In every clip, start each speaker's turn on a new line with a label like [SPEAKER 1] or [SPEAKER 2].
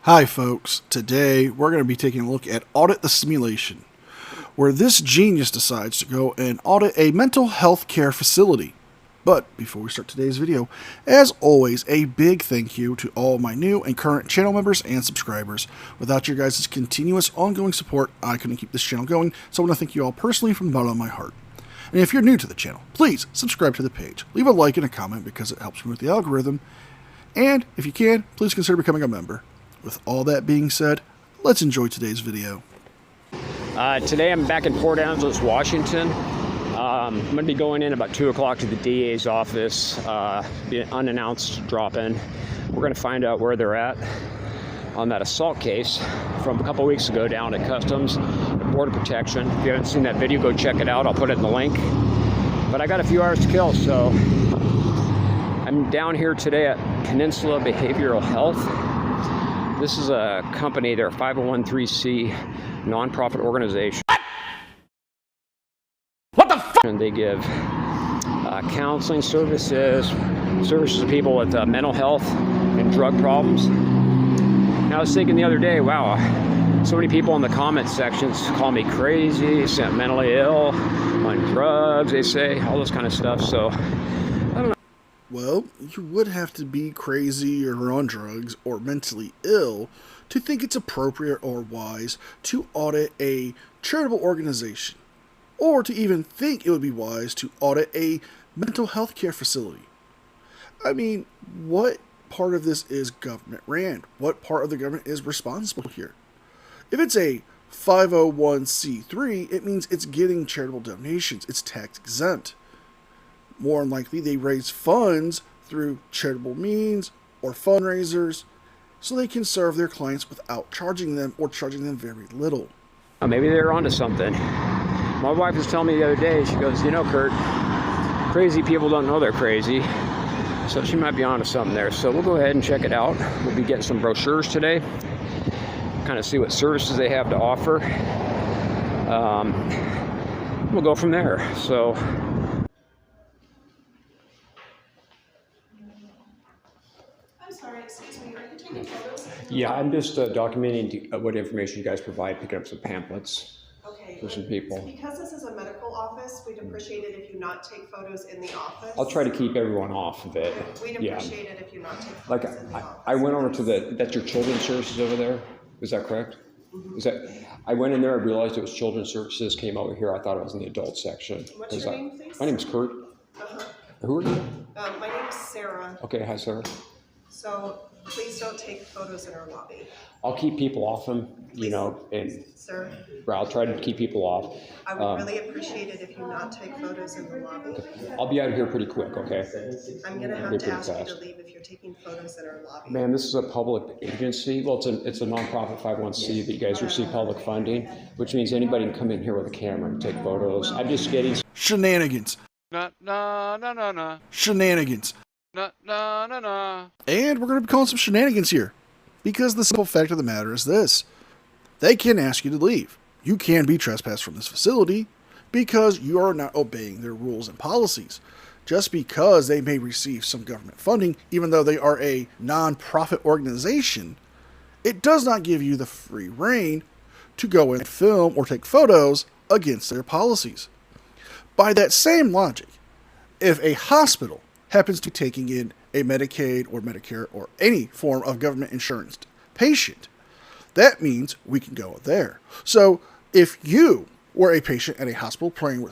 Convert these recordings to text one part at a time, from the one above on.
[SPEAKER 1] Hi folks, today we're going to be taking a look at Audit the Simulation, where this genius decides to go and audit a mental health care facility. But before we start today's video, as always, a big thank you to all my new and current channel members and subscribers. Without your guys' continuous ongoing support, I couldn't keep this channel going, so I want to thank you all personally from the bottom of my heart. And if you're new to the channel, please subscribe to the page, leave a like and a comment because it helps me with the algorithm, and if you can, please consider becoming a member. With all that being said, let's enjoy today's video.
[SPEAKER 2] Today I'm back in Port Angeles, Washington. I'm going to be going in about 2 o'clock to the DA's office, be an unannounced drop-in. We're going to find out where they're at on that assault case from a couple weeks ago down at Customs and Border Protection. If you haven't seen that video, go check it out. I'll put it in the link. But I got a few hours to kill, so I'm down here today at Peninsula Behavioral Health. This is a company, they're a 501(c)(3) nonprofit organization. What the fuck? And they give counseling services to people with mental health and drug problems. And I was thinking the other day, wow, so many people in the comment sections call me crazy, mentally ill, on drugs, they say, all this kind of stuff. So I don't know.
[SPEAKER 1] Well, you would have to be crazy or on drugs or mentally ill to think it's appropriate or wise to audit a charitable organization, or to even think it would be wise to audit a mental health care facility. I mean, what part of this is government ran? What part of the government is responsible here? If it's a 501(c)(3), it means it's getting charitable donations. It's tax exempt. More than likely, they raise funds through charitable means or fundraisers so they can serve their clients without charging them or charging them very little.
[SPEAKER 2] Maybe they're onto something. My wife was telling me the other day, she goes, you know, Kurt, crazy people don't know they're crazy. So she might be onto something there. So we'll go ahead and check it out. We'll be getting some brochures today, kind of see what services they have to offer. We'll go from there. So. Yeah, I'm just documenting what information you guys provide, picking up some pamphlets for some people.
[SPEAKER 3] Because this is a medical office, we'd appreciate it if you not take photos in the office.
[SPEAKER 2] I'll try to keep everyone off of it.
[SPEAKER 3] We'd appreciate it if you not take photos
[SPEAKER 2] like
[SPEAKER 3] in the office.
[SPEAKER 2] I went over to that's your children's services over there. Is that correct? Mm-hmm. Is that? I went in there and realized it was children's services. Came over here, I thought it was in the adult section.
[SPEAKER 3] What's your name, please?
[SPEAKER 2] My name is Kurt. Who are you?
[SPEAKER 3] My name is Sarah.
[SPEAKER 2] Okay, hi, Sarah.
[SPEAKER 3] So please don't take photos in our lobby.
[SPEAKER 2] I'll keep people off them, you know, and
[SPEAKER 3] sir,
[SPEAKER 2] I'll try to keep people off.
[SPEAKER 3] I would really appreciate it if you not take photos in the lobby.
[SPEAKER 2] I'll be out of here pretty quick, okay?
[SPEAKER 3] I'm going to have to ask you to leave if you're taking photos in our lobby.
[SPEAKER 2] Man, this is a public agency. Well, it's a nonprofit 501(c) that you guys receive public funding, which means anybody can come in here with a camera and take photos. I'm just getting
[SPEAKER 1] Shenanigans. Shenanigans. And we're going to be calling some shenanigans here. Because the simple fact of the matter is this. They can ask you to leave. You can be trespassed from this facility because you are not obeying their rules and policies. Just because they may receive some government funding, even though they are a non-profit organization, it does not give you the free rein to go and film or take photos against their policies. By that same logic, if a hospital happens to be taking in a Medicaid or Medicare or any form of government insurance patient, that means we can go there. So if you were a patient at a hospital paying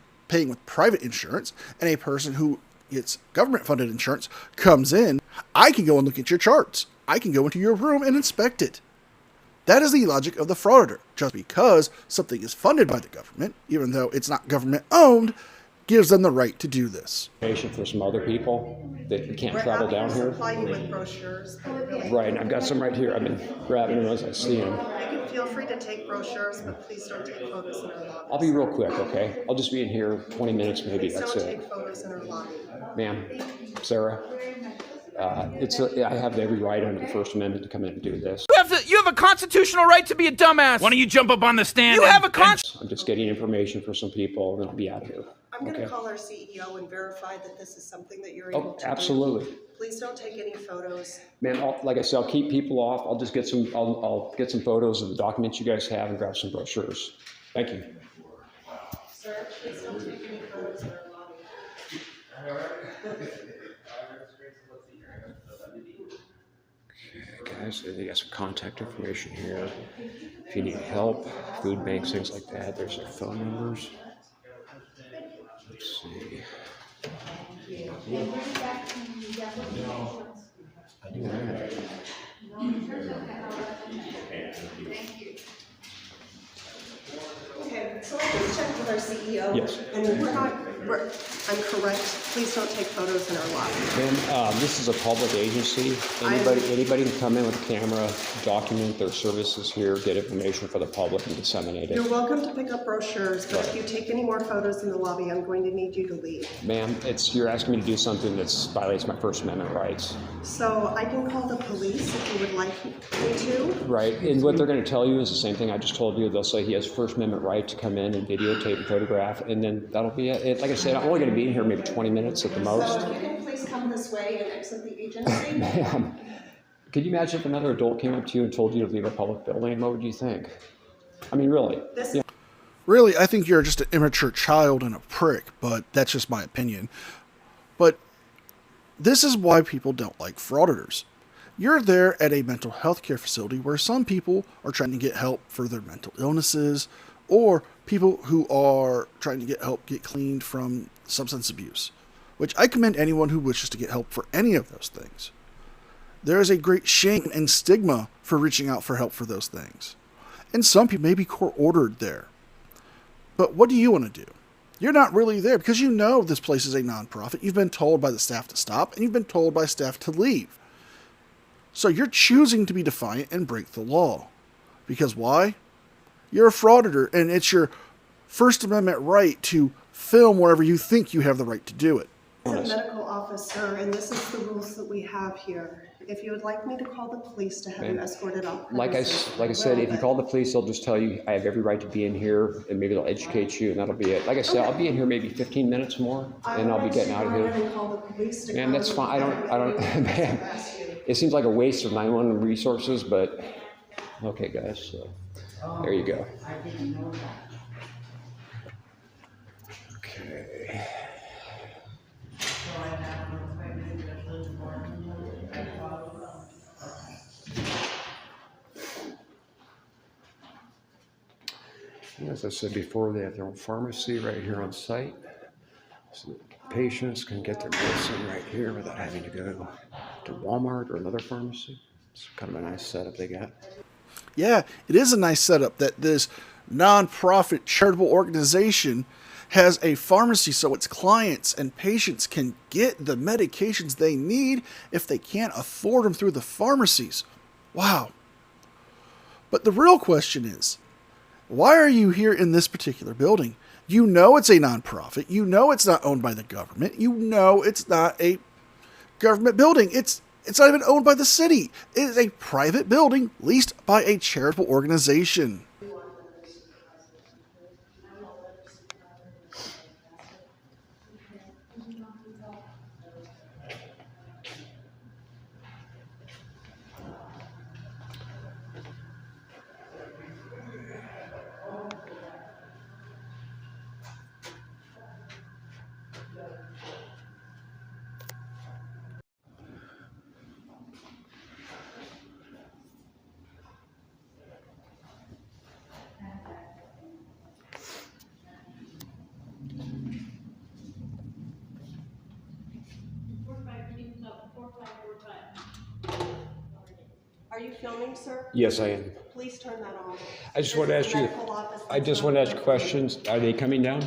[SPEAKER 1] with private insurance and a person who gets government funded insurance comes in, I can go and look at your charts. I can go into your room and inspect it. That is the logic of the Frauditor. Just because something is funded by the government, even though it's not government owned, gives them the right to do this.
[SPEAKER 2] For some other people that can't travel down here.
[SPEAKER 3] Supply you with brochures.
[SPEAKER 2] Right, and I've got some right here. I've been grabbing them as I see them.
[SPEAKER 3] You can feel free to take brochures, but please don't take photos in our lobby.
[SPEAKER 2] I'll be real quick, okay? I'll just be in here 20 minutes maybe,
[SPEAKER 3] Please
[SPEAKER 2] that's
[SPEAKER 3] don't
[SPEAKER 2] it.
[SPEAKER 3] take photos in our lobby.
[SPEAKER 2] Ma'am, Sarah, I have every right under the First Amendment to come in and do this.
[SPEAKER 4] You have a constitutional right to be a dumbass. Why don't you jump up on the stand? You have a
[SPEAKER 2] I'm just getting information for some people, and then I'll be out of here.
[SPEAKER 3] I'm going to
[SPEAKER 2] Okay.
[SPEAKER 3] call our CEO and verify that this is something that you're able
[SPEAKER 2] Oh,
[SPEAKER 3] to do.
[SPEAKER 2] absolutely.
[SPEAKER 3] Please don't take any photos.
[SPEAKER 2] Man, like I said, I'll keep people off. I'll just get some, I'll get some photos of the documents you guys have and grab some brochures. Thank you.
[SPEAKER 3] Sir, please don't take any photos in our lobby.
[SPEAKER 2] Guys, they got some contact information here. If you need help, food banks, things like that, there's their phone numbers. Let's see.
[SPEAKER 3] Okay, so I just checked with our CEO.
[SPEAKER 2] Yes.
[SPEAKER 3] And I'm correct. Please don't take photos in our lobby.
[SPEAKER 2] And this is a public agency. Anybody can come in with a camera, document their services here, get information for the public and disseminate it.
[SPEAKER 3] You're welcome to pick up brochures, but if you take any more photos in the lobby, I'm going to need you to leave.
[SPEAKER 2] Ma'am, you're asking me to do something that violates my First Amendment rights.
[SPEAKER 3] So I can call the police if you would like me to.
[SPEAKER 2] Right, and what they're going to tell you is the same thing I just told you. They'll say he has First Amendment right to come in and videotape and photograph, and then that'll be it. Like I said, I'm only going to be in here maybe 20 minutes at the most.
[SPEAKER 3] So if you can please come this way and exit the agency.
[SPEAKER 2] Ma'am, could you imagine if another adult came up to you and told you to leave a public building? What would you think? I mean, really. Yeah.
[SPEAKER 1] Really, I think you're just an immature child and a prick, but that's just my opinion. But this is why people don't like frauditors. You're there at a mental health care facility where some people are trying to get help for their mental illnesses, or people who are trying to get help get cleaned from substance abuse, which I commend anyone who wishes to get help for any of those things. There is a great shame and stigma for reaching out for help for those things. And some people may be court-ordered there. But what do you want to do? You're not really there because you know this place is a nonprofit. You've been told by the staff to stop, and you've been told by staff to leave. So you're choosing to be defiant and break the law. Because why? You're a frauditor, and it's your First Amendment right to film wherever you think you have the right to do it.
[SPEAKER 3] It's a medical officer, and this is the rules that we have here. If you would like me to call the police to have you escorted out.
[SPEAKER 2] Like I said, if you call the police, they'll just tell you I have every right to be in here, and maybe they'll educate you, and that'll be it. Like I said, I'll be in here maybe 15 minutes more, and I'll be getting out of here. Man, that's fine. I don't, man, it seems like a waste of 911 resources, but okay, guys, so there you go. Okay. As I said before, they have their own pharmacy right here on site. So patients can get their medicine right here without having to go to Walmart or another pharmacy. It's kind of a nice setup they got.
[SPEAKER 1] Yeah, it is a nice setup that this nonprofit charitable organization has a pharmacy so its clients and patients can get the medications they need if they can't afford them through the pharmacies. Wow. But the real question is, why are you here in this particular building? You know it's a nonprofit. You know it's not owned by the government. You know it's not a government building. It's not even owned by the city. It is a private building leased by a charitable organization.
[SPEAKER 3] Are you filming, sir?
[SPEAKER 2] Yes, I am.
[SPEAKER 3] Please turn that on.
[SPEAKER 2] I just want to ask you. I just want to ask you questions. Are they coming down,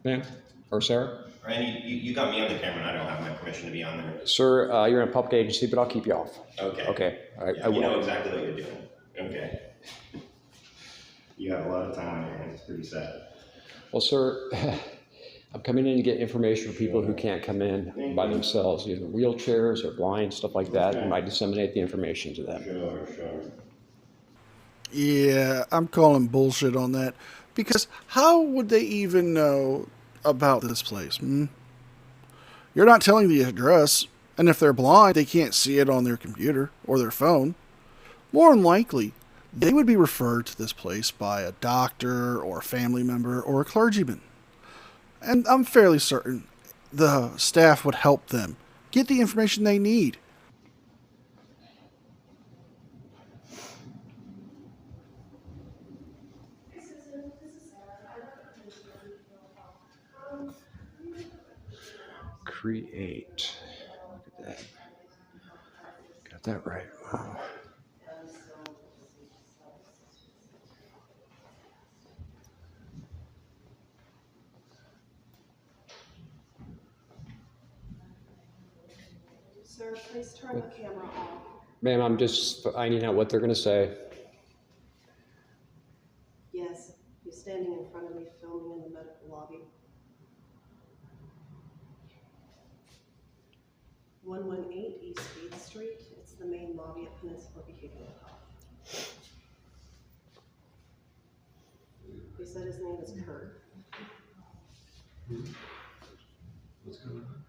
[SPEAKER 2] ma'am or Sarah?
[SPEAKER 5] Randy, you got me on the camera and I don't have my permission to be on there.
[SPEAKER 2] Sir, you're in a public agency, but I'll keep you off.
[SPEAKER 5] Okay.
[SPEAKER 2] Okay. All right.
[SPEAKER 5] Yeah, you know exactly what you're doing. Okay. You have a lot of time on your hands. It's pretty sad.
[SPEAKER 2] Well, sir, I'm coming in to get information for people who can't come in by themselves, either wheelchairs or blind, stuff like that, and I disseminate the information to them.
[SPEAKER 5] Sure.
[SPEAKER 1] Yeah, I'm calling bullshit on that. Because how would they even know about this place? You're not telling the address, and if they're blind, they can't see it on their computer or their phone. More than likely, they would be referred to this place by a doctor or a family member or a clergyman. And I'm fairly certain the staff would help them get the information they need.
[SPEAKER 2] Create. Look at that. Got that right. Wow.
[SPEAKER 3] Sir, please turn the camera off.
[SPEAKER 2] Ma'am, I'm just finding out what they're going to say.
[SPEAKER 3] Yes, he's standing in front of me filming in the medical lobby. 118 East 8th Street. It's the main lobby at Peninsula Behavioral Health. He said his name is Kurt.
[SPEAKER 6] What's going on?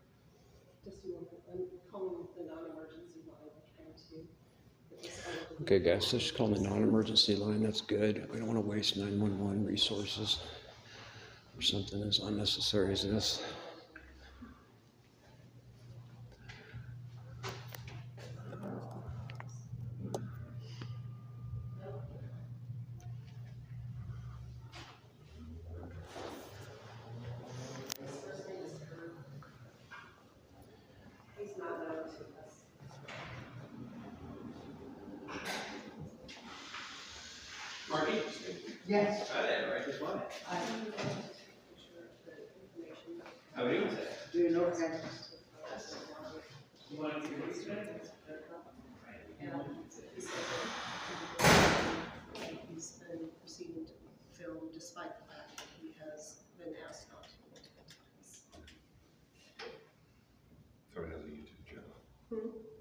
[SPEAKER 3] Just a moment. I'm calling the non-emergency line. I'm trying to get this out of the
[SPEAKER 2] Okay, guys, let's just call the non-emergency line. That's good. We don't want to waste 911 resources for something as unnecessary as this.
[SPEAKER 3] He's not known to us.
[SPEAKER 6] Marty?
[SPEAKER 7] Yes.
[SPEAKER 6] Hi there, right this morning.
[SPEAKER 3] I don't know to take a picture of the information.
[SPEAKER 6] How are you doing today?
[SPEAKER 7] Do you know that?
[SPEAKER 6] You want to take a look today?
[SPEAKER 3] He's been proceeding to film despite the fact that he has been asked not to.
[SPEAKER 6] Probably has a YouTube channel.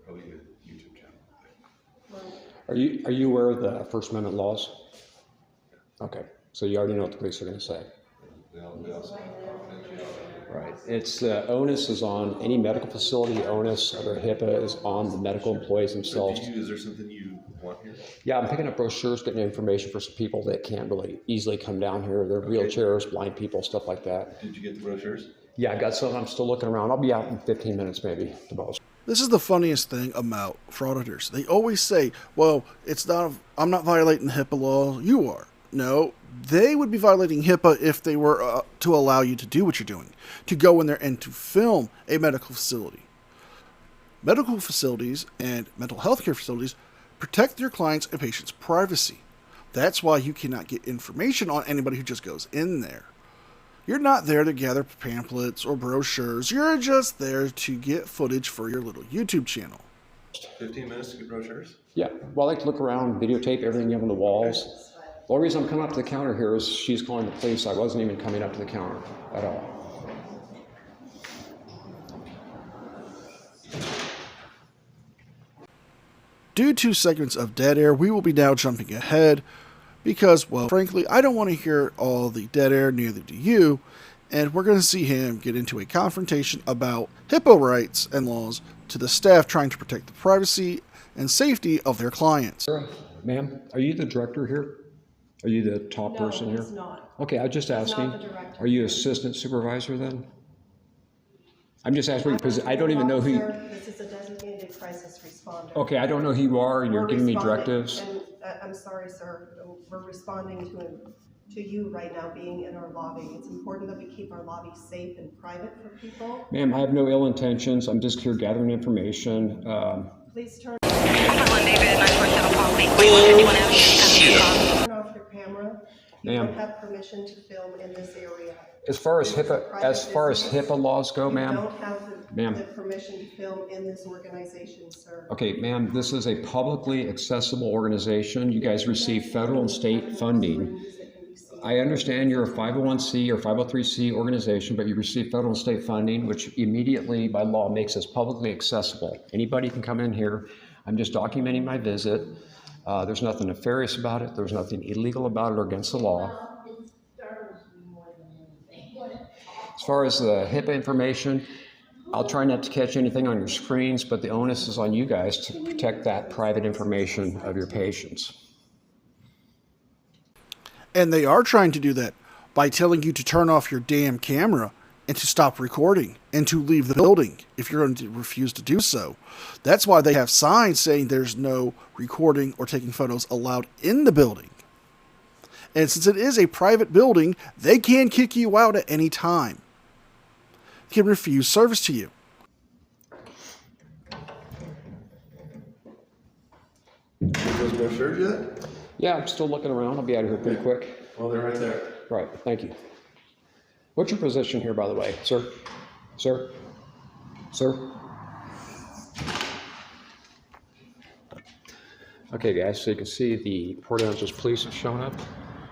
[SPEAKER 6] Probably a YouTube channel.
[SPEAKER 3] Well,
[SPEAKER 2] Are you aware of the First Amendment laws? Okay, so you already know what the police are going to say.
[SPEAKER 6] We also have confidentiality.
[SPEAKER 2] Right. It's onus is on any medical facility. Onus under HIPAA is on the medical employees themselves.
[SPEAKER 6] Is there something you want here?
[SPEAKER 2] Yeah, I'm picking up brochures, getting information for some people that can't really easily come down here. They're wheelchairs, blind people, stuff like that.
[SPEAKER 6] Did you get the brochures?
[SPEAKER 2] Yeah, I got some. I'm still looking around. I'll be out in 15 minutes, maybe, the most.
[SPEAKER 1] This is the funniest thing about frauditors. They always say, well, I'm not violating the HIPAA law, you are. No, they would be violating HIPAA if they were to allow you to do what you're doing, to go in there and to film a medical facility. Medical facilities and mental health care facilities protect their clients' and patients' privacy. That's why you cannot get information on anybody who just goes in there. You're not there to gather pamphlets or brochures. You're just there to get footage for your little YouTube channel.
[SPEAKER 6] 15 minutes to get brochures?
[SPEAKER 2] Yeah, well, I like to look around, videotape everything you have on the walls. The only reason I'm coming up to the counter here is she's calling the police. I wasn't even coming up to the counter at all.
[SPEAKER 1] Due to segments of dead air, we will be now jumping ahead because, well, frankly, I don't want to hear all the dead air, neither do you, and we're going to see him get into a confrontation about HIPAA rights and laws to the staff trying to protect the privacy and safety of their clients.
[SPEAKER 2] Ma'am, are you the director here? Are you the top person here?
[SPEAKER 3] No, he's not.
[SPEAKER 2] Okay, I just asking.
[SPEAKER 3] not the director.
[SPEAKER 2] Are you assistant supervisor then? I'm just asking because I don't even know who you...
[SPEAKER 3] Officer, this is a designated crisis responder.
[SPEAKER 2] Okay, I don't know who you are and you're
[SPEAKER 3] We're
[SPEAKER 2] giving me
[SPEAKER 3] responding,
[SPEAKER 2] directives.
[SPEAKER 3] And I'm sorry, sir. We're responding to you right now being in our lobby. It's important that we keep our lobby safe and private for people.
[SPEAKER 2] Ma'am, I have no ill intentions. I'm just here gathering information.
[SPEAKER 3] Please turn
[SPEAKER 8] Turn
[SPEAKER 3] off your camera. You
[SPEAKER 2] Ma'am.
[SPEAKER 3] don't have permission to film in this area.
[SPEAKER 2] As far as
[SPEAKER 3] This is a
[SPEAKER 2] HIPAA,
[SPEAKER 3] private
[SPEAKER 2] as far as
[SPEAKER 3] business.
[SPEAKER 2] HIPAA laws go,
[SPEAKER 3] You
[SPEAKER 2] ma'am.
[SPEAKER 3] don't have
[SPEAKER 2] Ma'am.
[SPEAKER 3] the permission to film in this organization, sir.
[SPEAKER 2] Okay, ma'am, this is a publicly accessible organization. You guys receive federal and state funding. I understand you're a 501c or 503c organization, but you receive federal and state funding, which immediately by law makes us publicly accessible. Anybody can come in here. I'm just documenting my visit. There's nothing nefarious about it. There's nothing illegal about it or against the law. As far as the HIPAA information, I'll try not to catch anything on your screens, but the onus is on you guys to protect that private information of your patients.
[SPEAKER 1] And they are trying to do that by telling you to turn off your damn camera and to stop recording and to leave the building if you're going to refuse to do so. That's why they have signs saying there's no recording or taking photos allowed in the building. And since it is a private building, they can kick you out at any time. They can refuse service to you.
[SPEAKER 6] You guys brochures yet?
[SPEAKER 2] Yeah, I'm still looking around. I'll be out of here pretty quick.
[SPEAKER 6] Well, they're right there.
[SPEAKER 2] Right, thank you. What's your position here, by the way, sir? Sir? Sir? Okay, guys, so you can see the Port Angeles police have shown up.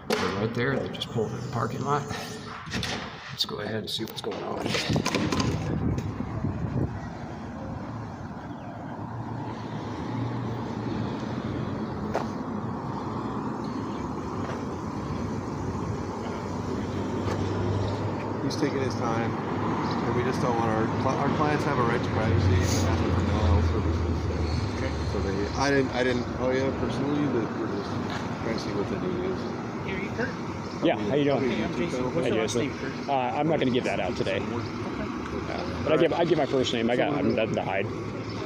[SPEAKER 2] They're right there. They just pulled in the parking lot. Let's go ahead and see what's going on.
[SPEAKER 6] He's taking his time, and we just don't want our clients have a right to privacy and ask for mental health services. Okay. So I didn't know you personally, but we're just trying to see what the deal is.
[SPEAKER 8] Here, you Kurt?
[SPEAKER 2] Yeah, how you doing?
[SPEAKER 8] Hey, I'm Jason. What's
[SPEAKER 2] Hey,
[SPEAKER 8] your last
[SPEAKER 2] Jason.
[SPEAKER 8] name, Kurt?
[SPEAKER 2] I'm not going to give that out today. But I give my first name. I'm nothing to hide.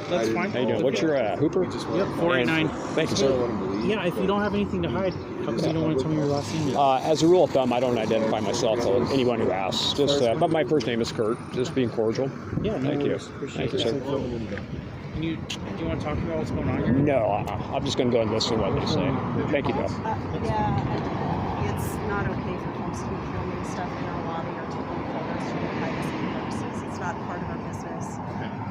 [SPEAKER 8] That's fine.
[SPEAKER 2] How you doing? What's your Hooper?
[SPEAKER 8] Yep, 489.
[SPEAKER 2] Thank you, sir.
[SPEAKER 8] Yeah, if you don't have anything to hide, how come you don't want to tell me your last name?
[SPEAKER 2] As a rule of thumb, I don't identify myself to anyone who asks. Just, but my first name is Kurt. Just being cordial.
[SPEAKER 8] Yeah, no
[SPEAKER 2] Thank you.
[SPEAKER 8] worries. Appreciate
[SPEAKER 2] Thank you,
[SPEAKER 8] it.
[SPEAKER 2] sir.
[SPEAKER 8] Do you want to talk about what's going on here?
[SPEAKER 2] No, I'm just going to go and listen to what they say. Thank you, though.
[SPEAKER 9] Yeah, it's not okay for folks to be filming stuff in our lobby or taking photos for privacy purposes. It's not part of our business.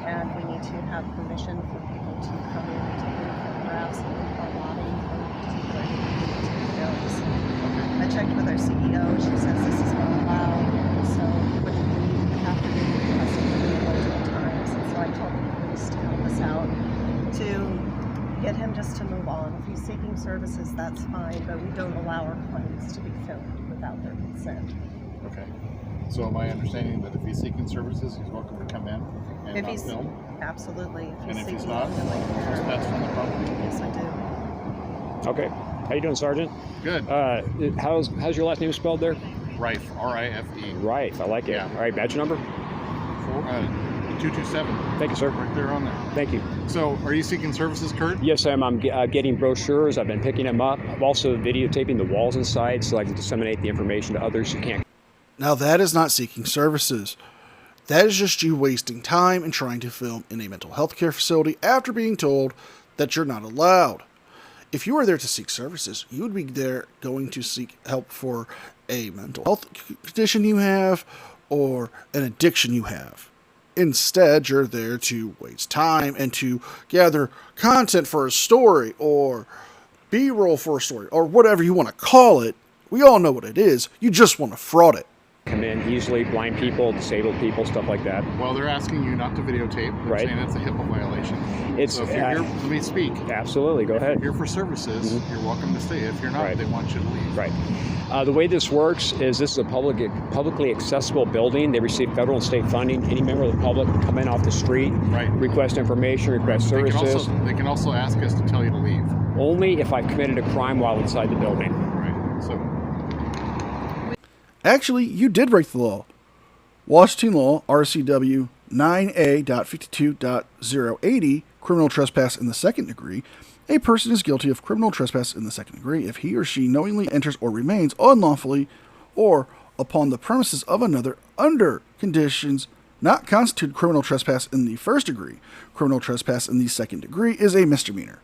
[SPEAKER 9] And we need to have permission for people to come in and take any photographs in our lobby or to where they need to take those. I checked with our CEO. She says this is not allowed. So what we have to do is request it multiple times. And so I told the police to help us out to get him just to move on. If he's seeking services, that's fine, but we don't allow our clients to be filmed without their consent.
[SPEAKER 10] Okay. So am I understanding that if he's seeking services, he's welcome to come in and
[SPEAKER 9] If
[SPEAKER 10] not
[SPEAKER 9] he's
[SPEAKER 10] film?
[SPEAKER 9] absolutely, if
[SPEAKER 10] And
[SPEAKER 9] he's
[SPEAKER 10] if he's
[SPEAKER 9] seeking
[SPEAKER 10] not,
[SPEAKER 9] filming,
[SPEAKER 10] that's from the property.
[SPEAKER 9] yes, I do.
[SPEAKER 2] Okay. How you doing, Sergeant?
[SPEAKER 10] Good.
[SPEAKER 2] How's your last name spelled there?
[SPEAKER 10] Rife, R-I-F-E.
[SPEAKER 2] Rife. I like it.
[SPEAKER 10] Yeah.
[SPEAKER 2] All right, badge number?
[SPEAKER 10] 227.
[SPEAKER 2] Thank you, sir.
[SPEAKER 10] Right there on there.
[SPEAKER 2] Thank you.
[SPEAKER 10] So are you seeking services, Kurt?
[SPEAKER 2] Yes, I'm getting brochures. I've been picking them up. I'm also videotaping the walls inside so I can disseminate the information to others who can't.
[SPEAKER 1] Now that is not seeking services. That is just you wasting time and trying to film in a mental health care facility after being told that you're not allowed. If you are there to seek services, you would be there going to seek help for a mental health condition you have or an addiction you have. Instead, you're there to waste time and to gather content for a story or B-roll for a story or whatever you want to call it. We all know what it is. You just want to fraud it.
[SPEAKER 2] Come in easily, blind people, disabled people, stuff like that.
[SPEAKER 10] Well, they're asking you not to videotape. They're
[SPEAKER 2] Right.
[SPEAKER 10] saying it's a HIPAA violation.
[SPEAKER 2] It's
[SPEAKER 10] So if you're here, let me speak.
[SPEAKER 2] Absolutely, go ahead.
[SPEAKER 10] If you're here for services, you're welcome to stay. If you're not,
[SPEAKER 2] Right.
[SPEAKER 10] they want you to leave.
[SPEAKER 2] Right. The way this works is this is a publicly accessible building. They receive federal and state funding. Any member of the public can come in off the street,
[SPEAKER 10] Right.
[SPEAKER 2] request information, request services.
[SPEAKER 10] They can also ask us to tell you to leave.
[SPEAKER 2] Only if I've committed a crime while inside the building.
[SPEAKER 10] Right. So
[SPEAKER 1] Actually, you did break the law. Washington Law, RCW 9A.52.080, criminal trespass in the second degree. A person is guilty of criminal trespass in the second degree if he or she knowingly enters or remains unlawfully or upon the premises of another under conditions not constitute criminal trespass in the first degree. Criminal trespass in the second degree is a misdemeanor.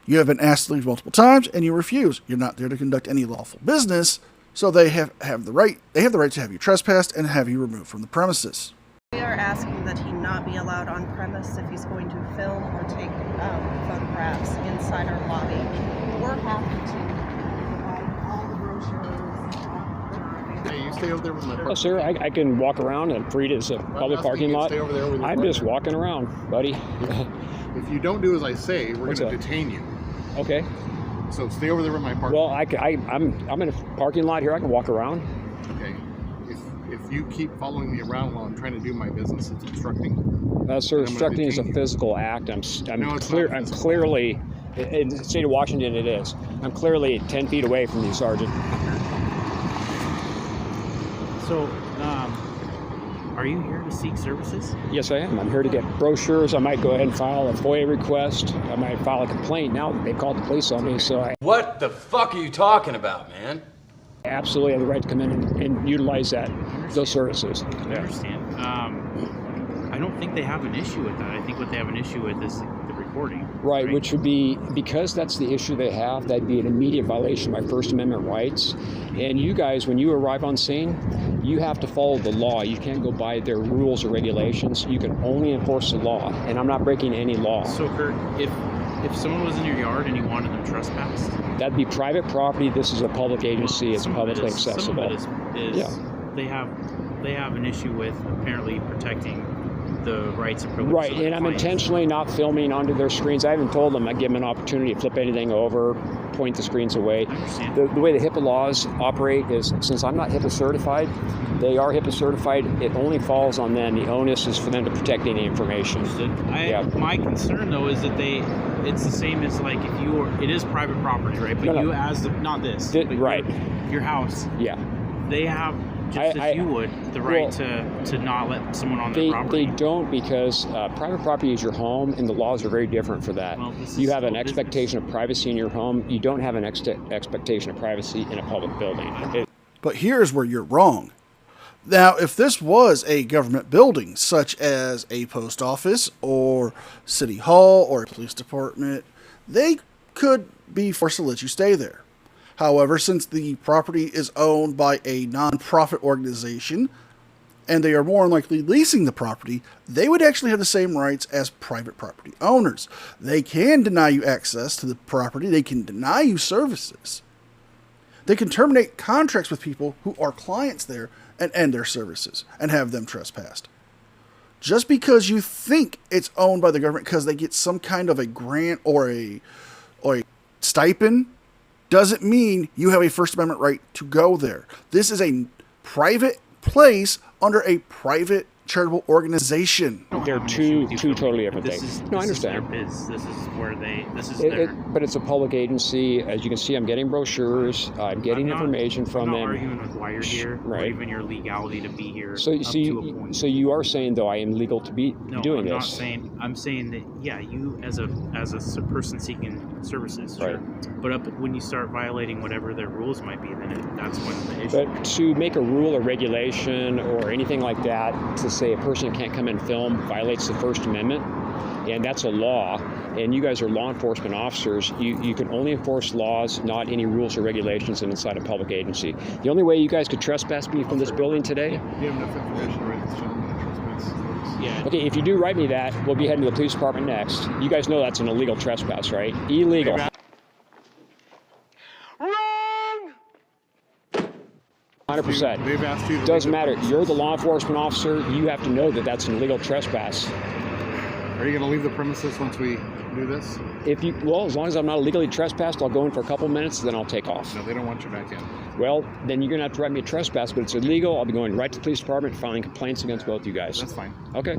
[SPEAKER 1] You have been asked to leave multiple times and you refuse. You're not there to conduct any lawful business. So they have the right to have you trespassed and have you removed from the premises.
[SPEAKER 9] We are asking that he not be allowed on premise if he's going to film or take photographs inside our lobby. We're happy to provide all the brochures.
[SPEAKER 10] hey, you stay over there with my
[SPEAKER 2] Oh, sir, I can walk around and treat it as a public parking lot.
[SPEAKER 10] Stay over there with your
[SPEAKER 2] I'm just
[SPEAKER 10] partner.
[SPEAKER 2] walking around, buddy.
[SPEAKER 10] If you don't do as I say, we're going
[SPEAKER 2] What's
[SPEAKER 10] to
[SPEAKER 2] up?
[SPEAKER 10] detain you.
[SPEAKER 2] Okay.
[SPEAKER 10] So stay over there with my partner.
[SPEAKER 2] Well, I'm in a parking lot here. I can walk around.
[SPEAKER 10] Okay. If if you keep following me around while I'm trying to do my business, it's obstructing.
[SPEAKER 2] Sir,
[SPEAKER 10] I'm gonna
[SPEAKER 2] obstructing is a
[SPEAKER 10] detain you.
[SPEAKER 2] physical act. I'm
[SPEAKER 10] No, it's
[SPEAKER 2] clear.
[SPEAKER 10] not
[SPEAKER 2] I'm
[SPEAKER 10] physical.
[SPEAKER 2] clearly in the state of Washington. It is. I'm clearly 10 feet away from you, Sergeant.
[SPEAKER 8] So, are you here to seek services?
[SPEAKER 2] Yes, I am. I'm here to get brochures. I might go ahead and file a FOIA request. I might file a complaint. Now they called the police on me, so I
[SPEAKER 11] What the fuck are you talking about, man?
[SPEAKER 2] absolutely have the right to come in and utilize those services.
[SPEAKER 8] I understand. I don't think they have an issue with that. I think what they have an issue with is the recording.
[SPEAKER 2] Right, which would be, because that's the issue they have, that'd be an immediate violation of my First Amendment rights. And you guys, when you arrive on scene, you have to follow the law. You can't go by their rules or regulations. You can only enforce the law, and I'm not breaking any law.
[SPEAKER 8] So, Kurt, if someone was in your yard and you wanted them trespassed,
[SPEAKER 2] That'd be private property. This is a public agency. It's
[SPEAKER 8] some of
[SPEAKER 2] publicly
[SPEAKER 8] it is-
[SPEAKER 2] accessible.
[SPEAKER 8] Some of it is they have an issue with apparently protecting the rights and privileges
[SPEAKER 2] Right,
[SPEAKER 8] of their
[SPEAKER 2] and I'm
[SPEAKER 8] clients.
[SPEAKER 2] intentionally not filming onto their screens. I haven't told them. I give them an opportunity to flip anything over, point the screens away.
[SPEAKER 8] I understand.
[SPEAKER 2] The way the HIPAA laws operate is, since I'm not HIPAA certified, they are HIPAA certified. It only falls on them. The onus is for them to protect any information.
[SPEAKER 8] My concern though is that it's the same as like if you were, it is private property, right? But
[SPEAKER 2] No.
[SPEAKER 8] you as the, not this, but
[SPEAKER 2] right.
[SPEAKER 8] your house,
[SPEAKER 2] Yeah.
[SPEAKER 8] they have just as you would the right to not let someone on their property.
[SPEAKER 2] They don't, because private property is your home, and the laws are very different for that.
[SPEAKER 8] Well, this
[SPEAKER 2] You
[SPEAKER 8] is
[SPEAKER 2] have an
[SPEAKER 8] still
[SPEAKER 2] expectation of privacy in your home. You don't have an expectation of privacy in a public building.
[SPEAKER 1] But here's where you're wrong. Now, if this was a government building, such as a post office or city hall or a police department, they could be forced to let you stay there. However, since the property is owned by a non-profit organization, and they are more than likely leasing the property, they would actually have the same rights as private property owners. They can deny you access to the property. They can deny you services. They can terminate contracts with people who are clients there and end their services and have them trespassed. Just because you think it's owned by the government because they get some kind of a grant or a stipend doesn't mean you have a First Amendment right to go there. This is a private place under a private charitable organization.
[SPEAKER 2] They're two totally different things. No, I understand.
[SPEAKER 8] This is where this is their.
[SPEAKER 2] But it's a public agency. As you can see, I'm getting brochures. I'm getting information from
[SPEAKER 8] I'm
[SPEAKER 2] them.
[SPEAKER 8] not arguing with why you're here,
[SPEAKER 2] Right.
[SPEAKER 8] or even your legality to be here.
[SPEAKER 2] So
[SPEAKER 8] up to a point.
[SPEAKER 2] so you are saying, though, I am legal to be doing
[SPEAKER 8] I'm
[SPEAKER 2] this.
[SPEAKER 8] not saying. I'm saying that you as a person seeking services, sure. But when you start violating whatever their rules might be, then that's when the issue.
[SPEAKER 2] But to make a rule or regulation or anything like that to say a person can't come and film violates the First Amendment, and that's a law, and you guys are law enforcement officers. You can only enforce laws, not any rules or regulations inside a public agency. The only way you guys could trespass me from this building today.
[SPEAKER 10] Do you have enough information to write this gentleman a trespass notice?
[SPEAKER 8] Yeah.
[SPEAKER 2] Okay, if you do write me that, we'll be heading to the police department next. You guys know that's an illegal trespass, right? Illegal. 100%.
[SPEAKER 10] They've asked you to
[SPEAKER 2] Doesn't
[SPEAKER 10] leave the
[SPEAKER 2] matter. You're the law enforcement officer. You have to know that that's an illegal trespass.
[SPEAKER 10] Are you going to leave the premises once we do this?
[SPEAKER 2] As long as I'm not illegally trespassed, I'll go in for a couple minutes, then I'll take off.
[SPEAKER 10] No, they don't want you back in.
[SPEAKER 2] Well, then you're going to have to write me a trespass, but it's illegal. I'll be going right to the police department, filing complaints against both you guys.
[SPEAKER 10] That's fine.
[SPEAKER 2] Okay.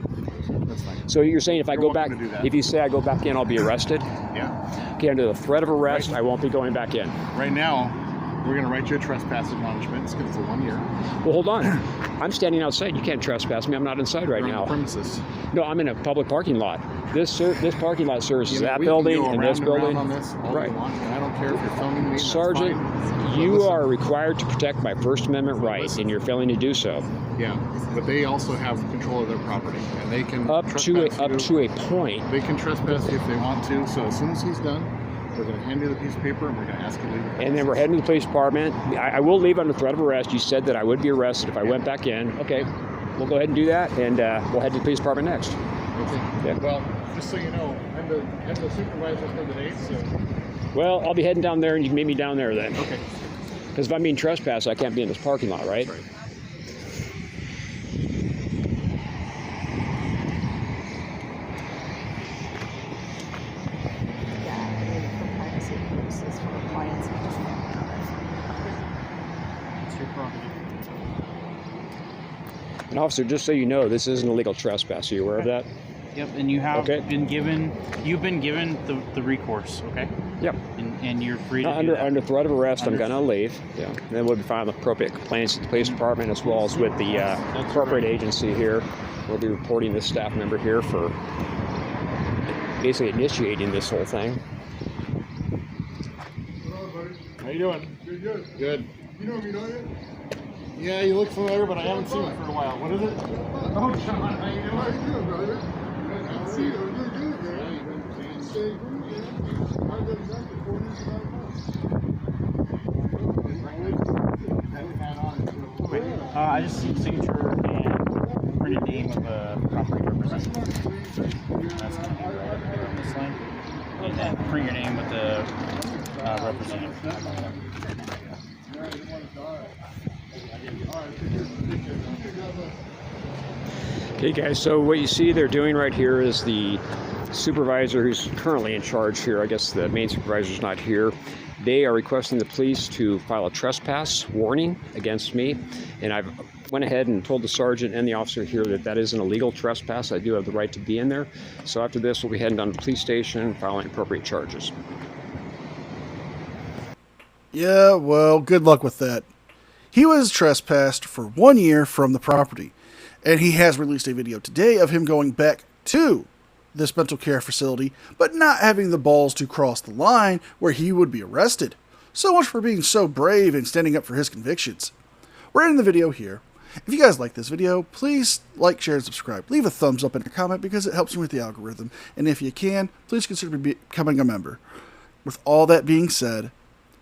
[SPEAKER 10] That's fine.
[SPEAKER 2] So you're saying if I
[SPEAKER 10] You're
[SPEAKER 2] go back,
[SPEAKER 10] welcome to do that.
[SPEAKER 2] if you say I go back in, I'll be arrested?
[SPEAKER 10] Yeah.
[SPEAKER 2] Okay, under the threat of arrest, I won't be going back in.
[SPEAKER 10] Right now, we're going to write you a trespass acknowledgement. It's good for 1 year.
[SPEAKER 2] Well, hold on. I'm standing outside. You can't trespass me. I'm not inside right
[SPEAKER 10] You're
[SPEAKER 2] now.
[SPEAKER 10] on the premises.
[SPEAKER 2] No, I'm in a public parking lot. This parking lot services that
[SPEAKER 10] We
[SPEAKER 2] building
[SPEAKER 10] can go
[SPEAKER 2] and
[SPEAKER 10] around
[SPEAKER 2] this building.
[SPEAKER 10] on this all
[SPEAKER 2] Right.
[SPEAKER 10] you want, and I don't care if you're filming me. that's
[SPEAKER 2] Sergeant,
[SPEAKER 10] fine. But
[SPEAKER 2] you
[SPEAKER 10] listen,
[SPEAKER 2] are required to protect my First Amendment rights, and you're failing to do so.
[SPEAKER 10] Yeah, but they also have control of their property, and they can
[SPEAKER 2] Up to
[SPEAKER 10] trespass you.
[SPEAKER 2] a point.
[SPEAKER 10] They can trespass you if they want to. So as soon as he's done, we're going to hand you the piece of paper, and we're going to ask you to leave. the
[SPEAKER 2] And then we're
[SPEAKER 10] premises.
[SPEAKER 2] heading to the police department. I will leave under threat of arrest. You said that I would be arrested if I went back in. Okay, we'll go ahead and do that, and we'll head to the police department next.
[SPEAKER 10] Okay.
[SPEAKER 2] Yeah.
[SPEAKER 10] Well, just so you know, I'm the supervisor for the day, so.
[SPEAKER 2] Well, I'll be heading down there, and you can meet me down there then.
[SPEAKER 10] Okay.
[SPEAKER 2] Because if I'm being trespassed, I can't be in this parking lot, right?
[SPEAKER 10] That's right.
[SPEAKER 9] For privacy purposes for the clients, we just can't have it.
[SPEAKER 10] It's your property.
[SPEAKER 2] And officer, just so you know, this is an illegal trespass. Are you aware of that?
[SPEAKER 8] Yep, and you have
[SPEAKER 2] Okay.
[SPEAKER 8] been given, you've been given the recourse, okay?
[SPEAKER 2] Yep.
[SPEAKER 8] And you're free to do
[SPEAKER 2] Under
[SPEAKER 8] that.
[SPEAKER 2] under threat of arrest, I'm gonna leave. Yeah. And then we'll be filing appropriate complaints to the police department as well as with the appropriate agency here. We'll be reporting this staff member here for basically initiating this whole thing.
[SPEAKER 10] How you doing? Good. Good. You know me, don't you? Yeah, you look familiar, but I haven't seen you for a while. What is it? Oh, John, how you doing? How you doing, brother? Good. Good to see you. You're good, man. Yeah, you've been staying good, yeah. I've been exactly 4 years ago.
[SPEAKER 8] I just need signature and printed name of a property representative. That's going to be right up here on this line. And then print your name with the representative.
[SPEAKER 2] Okay guys, so what you see they're doing right here is the supervisor who's currently in charge here, I guess the main supervisor's not here, they are requesting the police to file a trespass warning against me, and I've went ahead and told the sergeant and the officer here that that is an illegal trespass. I do have the right to be in there. So after this we'll be heading down to the police station and filing appropriate charges.
[SPEAKER 1] Yeah, well, good luck with that. He was trespassed for 1 year from the property, and he has released a video today of him going back to this mental care facility, but not having the balls to cross the line where he would be arrested. So much for being so brave and standing up for his convictions. We're ending the video here. If you guys like this video, please like, share, and subscribe. Leave a thumbs up and a comment because it helps me with the algorithm. And if you can, please consider becoming a member. With all that being said,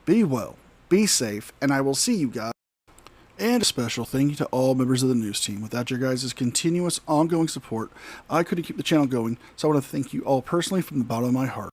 [SPEAKER 1] be well, be safe, and I will see you guys. And a special thank you to all members of the news team. Without your guys' continuous, ongoing support, I couldn't keep the channel going, so I want to thank you all personally from the bottom of my heart.